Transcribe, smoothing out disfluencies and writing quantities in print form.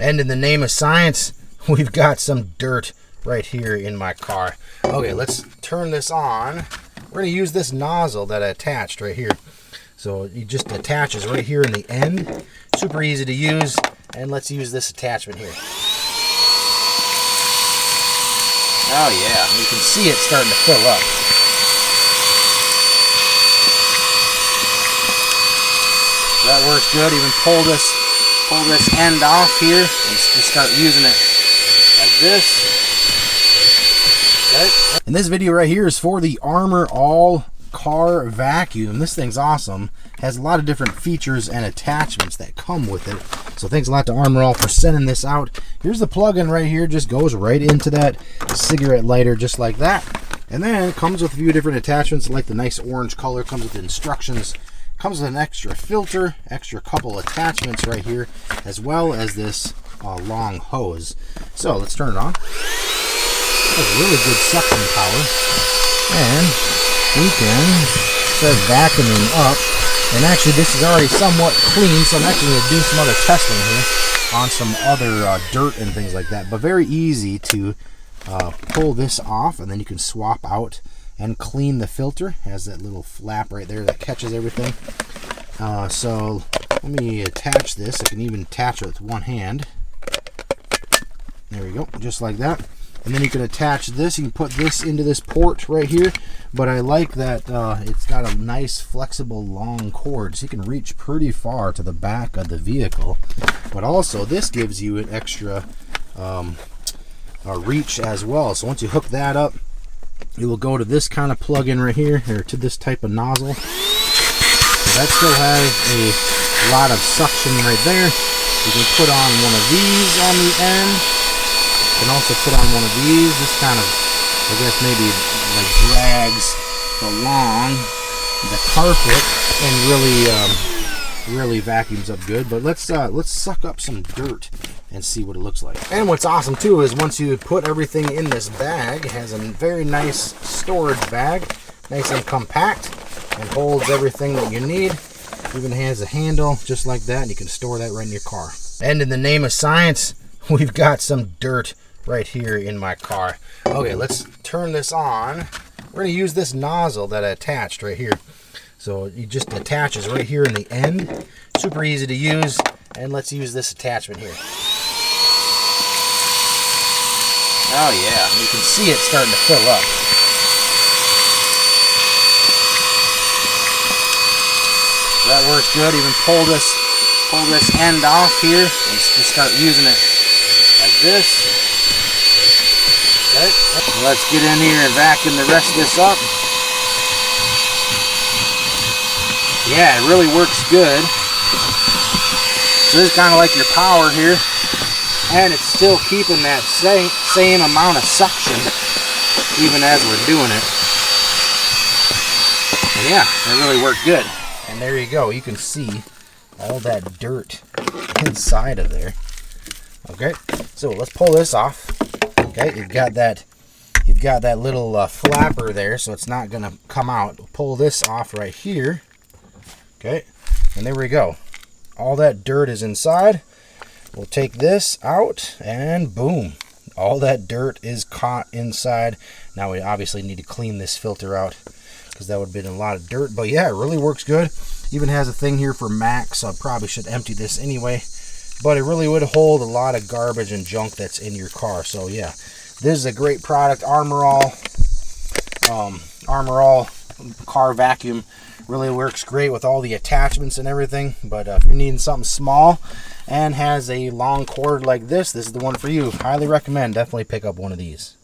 And in the name of science, we've got some dirt right here in my car. Okay, let's turn this on. We're going to use this nozzle that I attached right here. So it just attaches right here in the end. Super easy to use. And let's use this attachment here. Oh yeah, you can see it starting to fill up. That works good. Even pull this end off here and just start using it like this. Okay. And this video right here is for the Amour All Car Vacuum. This thing's awesome. Has a lot of different features and attachments that come with it. So thanks a lot to Amour All for sending this out. Here's the plug-in right here. Just goes right into that cigarette lighter just like that. And then it comes with a few different attachments like the nice orange color. Comes with instructions. Comes with an extra filter, extra couple attachments right here, as well as this long hose. So let's turn it on. Has really good suction power, and we can start vacuuming up. And actually this is already somewhat clean, so I'm actually going to do some other testing here on some other dirt and things like that. But very easy to pull this off, and then you can swap out and clean the filter. It has that little flap right there that catches everything. So let me attach this. I can even attach it with one hand. There we go, just like that. And then you can attach this. You can put this into this port right here. But I like that it's got a nice flexible long cord, so you can reach pretty far to the back of the vehicle. But also this gives you an extra reach as well. So once you hook that up, it will go to this kind of plug-in right here, or to this type of nozzle. So that still has a lot of suction right there. You can put on one of these on the end. You can also put on one of these. This kind of, I guess, maybe like drags along the carpet and really vacuums up good. But let's suck up some dirt and see what it looks like. And what's awesome too is once you put everything in this bag, it has a very nice storage bag, nice and compact, and holds everything that you need. Even has a handle just like that, and you can store that right in your car. And in the name of science, we've got some dirt right here in my car. Okay, let's turn this on. We're going to use this nozzle that I attached right here. So it just attaches right here in the end. Super easy to use. And let's use this attachment here. Oh yeah, you can see it starting to fill up. That works good. Even pull this end off here and just start using it like this. Okay. Let's get in here and vacuum the rest of this up. Yeah, it really works good. So this is kind of like your power here, and it's still keeping that same amount of suction even as we're doing it. And yeah, it really worked good. And there you go. You can see all that dirt inside of there. Okay, so let's pull this off. Okay, you've got that little flapper there, so it's not gonna come out. We'll pull this off right here. Okay, and there we go. All that dirt is inside. We'll take this out, and boom, all that dirt is caught inside. Now we obviously need to clean this filter out, because that would have been a lot of dirt. But yeah, it really works good. Even has a thing here for max, so I probably should empty this anyway. But it really would hold a lot of garbage and junk that's in your car. So yeah, this is a great product. Amour All Car Vacuum really works great with all the attachments and everything. But if you're needing something small and has a long cord like this, this is the one for you. Highly recommend. Definitely pick up one of these.